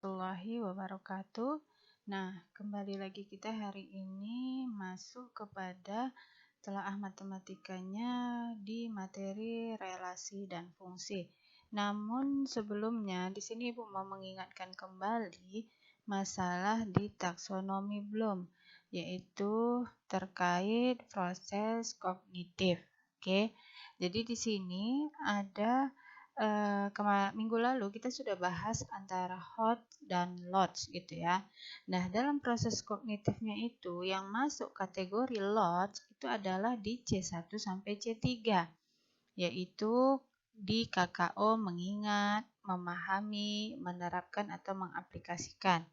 Warahmatullahi wabarakatuh. Nah, kembali lagi kita hari ini masuk kepada telaah matematikanya di materi relasi dan fungsi. Namun sebelumnya di sini Ibu mau mengingatkan kembali masalah di taksonomi Bloom, yaitu terkait proses kognitif. Oke. Jadi di sini ada minggu lalu kita sudah bahas antara hot dan lots gitu ya. Nah, dalam proses kognitifnya itu yang masuk kategori lots itu adalah di C1 sampai C3, yaitu di KKO mengingat, memahami, menerapkan atau mengaplikasikan.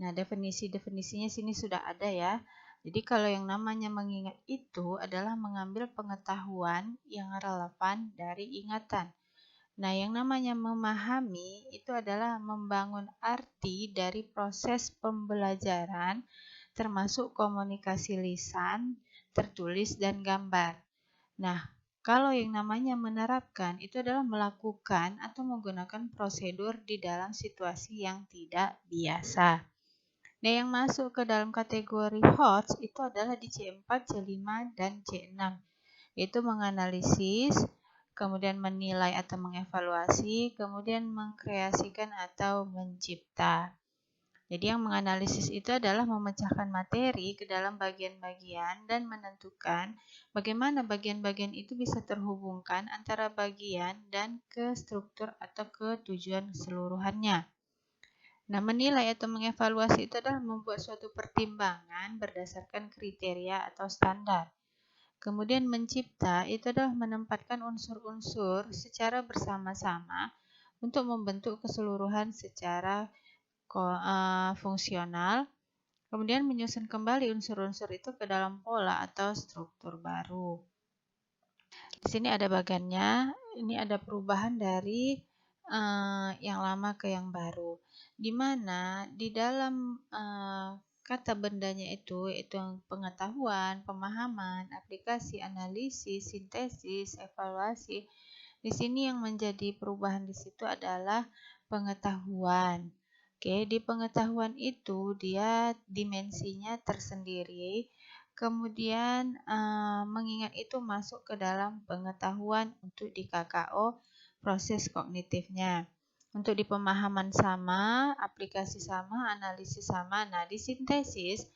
Nah, definisi-definisinya sini sudah ada ya. Jadi kalau yang namanya mengingat itu adalah mengambil pengetahuan yang relevan dari ingatan. Nah, yang namanya memahami itu adalah membangun arti dari proses pembelajaran, termasuk komunikasi lisan, tertulis, dan gambar. Nah, kalau yang namanya menerapkan itu adalah melakukan atau menggunakan prosedur di dalam situasi yang tidak biasa. Nah, yang masuk ke dalam kategori HOTS itu adalah di C4, C5, dan C6, yaitu menganalisis, kemudian menilai atau mengevaluasi, kemudian mengkreasikan atau mencipta. Jadi yang menganalisis itu adalah memecahkan materi ke dalam bagian-bagian dan menentukan bagaimana bagian-bagian itu bisa terhubungkan antara bagian dan ke struktur atau ke tujuan keseluruhannya. Nah, menilai atau mengevaluasi itu adalah membuat suatu pertimbangan berdasarkan kriteria atau standar. Kemudian mencipta itu adalah menempatkan unsur-unsur secara bersama-sama untuk membentuk keseluruhan secara fungsional. Kemudian menyusun kembali unsur-unsur itu ke dalam pola atau struktur baru. Di sini ada bagannya, ini ada perubahan dari yang lama ke yang baru. Di mana di dalam kata bendanya itu yaitu pengetahuan, pemahaman, aplikasi, analisis, sintesis, evaluasi. Di sini yang menjadi perubahan di situ adalah pengetahuan. Oke, di pengetahuan itu dia dimensinya tersendiri. Kemudian mengingat itu masuk ke dalam pengetahuan untuk di KKO proses kognitifnya. Untuk di pemahaman sama, aplikasi sama, analisis sama. Nah, di sintesis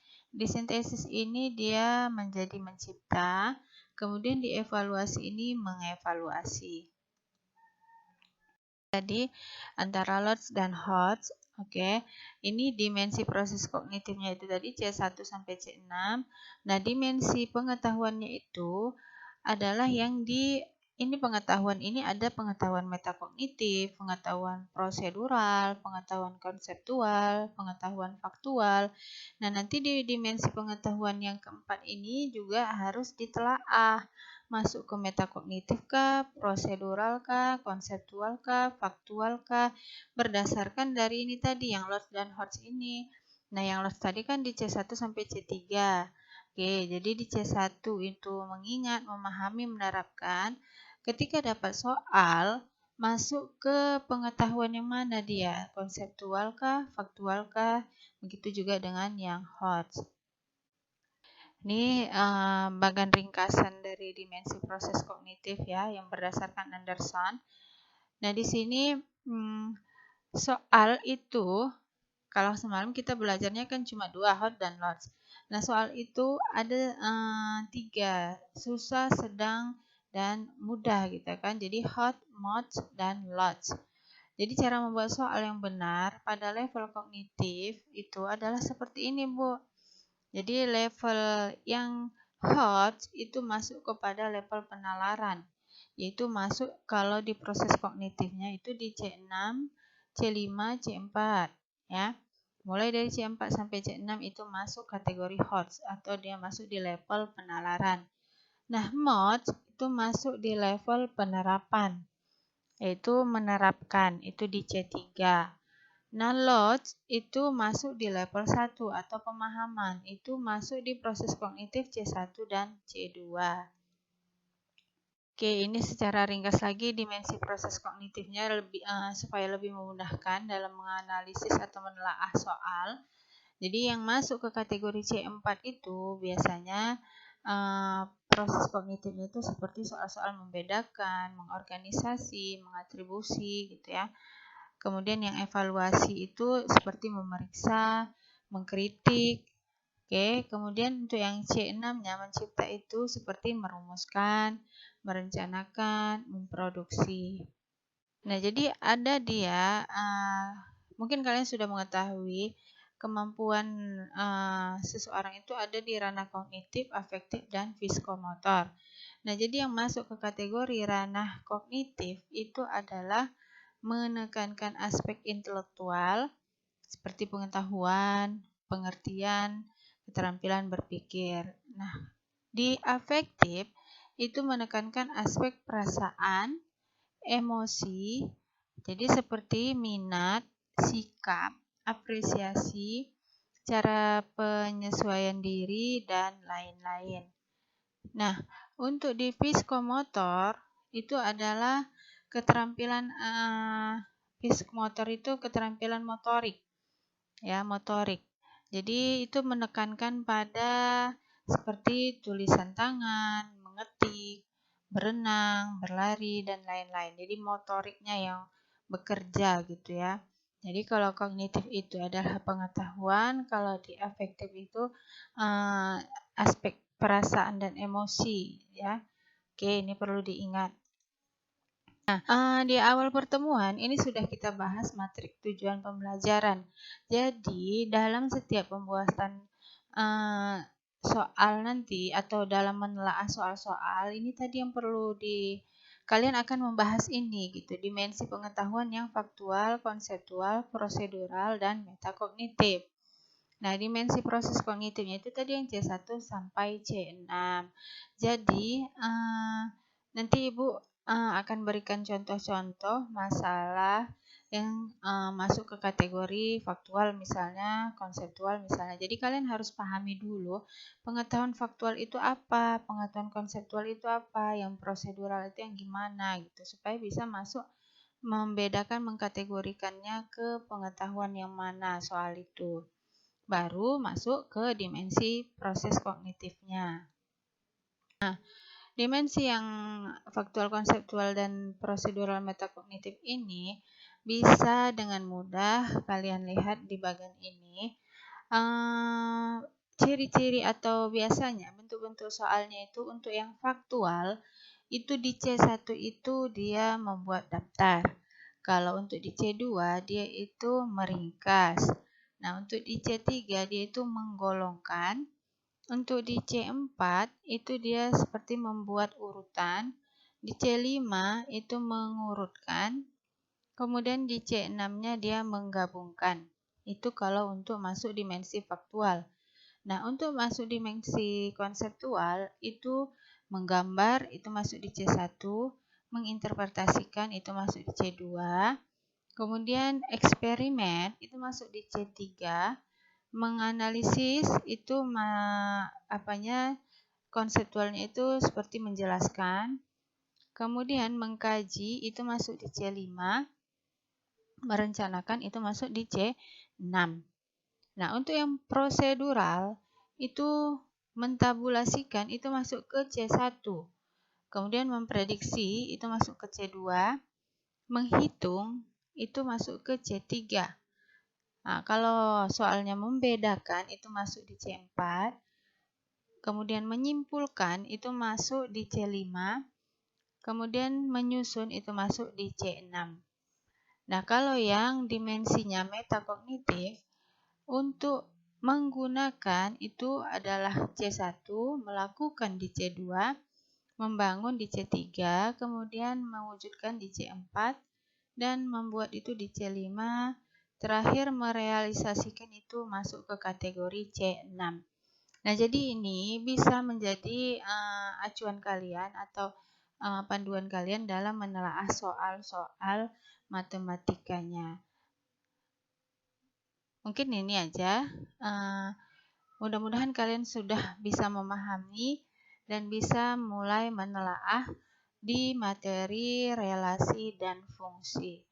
ini dia menjadi mencipta, kemudian di evaluasi ini mengevaluasi. Jadi antara lots dan HOTS, oke. Ini dimensi proses kognitifnya itu tadi C1 sampai C6. Nah, dimensi pengetahuannya itu adalah yang ini pengetahuan ini ada pengetahuan metakognitif, pengetahuan prosedural, pengetahuan konseptual, pengetahuan faktual. Nah, nanti di dimensi pengetahuan yang keempat ini juga harus ditelaah. Masuk ke metakognitif kah, prosedural kah, konseptual kah, faktual kah, berdasarkan dari ini tadi yang lots dan HOTS ini. Nah, yang lots tadi kan di C1 sampai C3. Oke, jadi di C1 itu mengingat, memahami, menerapkan. Ketika dapat soal, masuk ke pengetahuan yang mana dia? Konseptual kah? Faktual kah? Begitu juga dengan yang HOTS. Ini bagian ringkasan dari dimensi proses kognitif ya, yang berdasarkan Anderson. Nah, di sini soal itu, kalau semalam kita belajarnya kan cuma 2, hot dan lots. Nah, soal itu ada 3, susah, sedang, dan mudah gitu kan. Jadi hot, mods, dan lots. Jadi cara membuat soal yang benar pada level kognitif itu adalah seperti ini, Bu. Jadi level yang hot itu masuk kepada level penalaran, yaitu masuk kalau di proses kognitifnya itu di C6, C5, C4 ya. Mulai dari C4 sampai C6 itu masuk kategori HOTS atau dia masuk di level penalaran. Nah, MODS itu masuk di level penerapan, yaitu menerapkan, itu di C3. Nah, LOTS itu masuk di level 1 atau pemahaman, itu masuk di proses kognitif C1 dan C2. Oke, ini secara ringkas lagi dimensi proses kognitifnya supaya lebih memudahkan dalam menganalisis atau menelaah soal. Jadi yang masuk ke kategori C4 itu biasanya proses kognitifnya itu seperti soal-soal membedakan, mengorganisasi, mengatribusi gitu ya. Kemudian yang evaluasi itu seperti memeriksa, mengkritik. Oke, kemudian untuk yang C6-nya mencipta itu seperti merumuskan, merencanakan, memproduksi. Nah, jadi ada dia, mungkin kalian sudah mengetahui kemampuan seseorang itu ada di ranah kognitif, afektif, dan psikomotor. Nah, jadi yang masuk ke kategori ranah kognitif itu adalah menekankan aspek intelektual seperti pengetahuan, pengertian, keterampilan berpikir. Nah, di afektif itu menekankan aspek perasaan, emosi, jadi seperti minat, sikap, apresiasi, cara penyesuaian diri, dan lain-lain. Nah, untuk di psikomotor itu adalah keterampilan psikomotor itu keterampilan motorik. Ya, motorik. Jadi itu menekankan pada seperti tulisan tangan, mengetik, berenang, berlari, dan lain-lain. Jadi motoriknya yang bekerja gitu ya. Jadi kalau kognitif itu adalah pengetahuan, kalau di afektif itu aspek perasaan dan emosi ya. Oke, ini perlu diingat. Nah, di awal pertemuan ini sudah kita bahas matrik tujuan pembelajaran. Jadi, dalam setiap pembuatan soal nanti atau dalam menelaah soal-soal, ini tadi yang perlu kalian akan membahas ini gitu, dimensi pengetahuan yang faktual, konseptual, prosedural, dan metakognitif. Nah, dimensi proses kognitifnya itu tadi yang C1 sampai C6. Jadi, nanti Ibu akan berikan contoh-contoh masalah yang masuk ke kategori faktual misalnya, konseptual misalnya. Jadi kalian harus pahami dulu pengetahuan faktual itu apa, pengetahuan konseptual itu apa, yang prosedural itu yang gimana gitu, supaya bisa masuk membedakan, mengkategorikannya ke pengetahuan yang mana soal itu. Baru masuk ke dimensi proses kognitifnya. Nah, dimensi yang faktual, konseptual, dan prosedural metakognitif ini bisa dengan mudah kalian lihat di bagian ini. Ciri-ciri atau biasanya bentuk-bentuk soalnya itu untuk yang faktual, itu di C1 itu dia membuat daftar. Kalau untuk di C2 dia itu meringkas. Nah, untuk di C3 dia itu menggolongkan. Untuk di C4 itu dia seperti membuat urutan, di C5 itu mengurutkan, kemudian di C6-nya dia menggabungkan. Itu kalau untuk masuk dimensi faktual. Nah, untuk masuk dimensi konseptual itu menggambar itu masuk di C1, menginterpretasikan itu masuk di C2, kemudian eksperimen itu masuk di C3, menganalisis itu konseptualnya itu seperti menjelaskan. Kemudian mengkaji itu masuk di C5. Merencanakan itu masuk di C6. Nah, untuk yang prosedural itu mentabulasikan itu masuk ke C1. Kemudian memprediksi itu masuk ke C2. Menghitung itu masuk ke C3. Nah, kalau soalnya membedakan itu masuk di C4, kemudian menyimpulkan itu masuk di C5, kemudian menyusun itu masuk di C6. Nah, kalau yang dimensinya metakognitif, untuk menggunakan itu adalah C1, melakukan di C2, membangun di C3, kemudian mewujudkan di C4, dan membuat itu di C5, terakhir merealisasikan itu masuk ke kategori C6. Nah, jadi ini bisa menjadi acuan kalian atau panduan kalian dalam menelaah soal-soal matematikanya. Mungkin ini aja. Mudah-mudahan kalian sudah bisa memahami dan bisa mulai menelaah di materi relasi dan fungsi.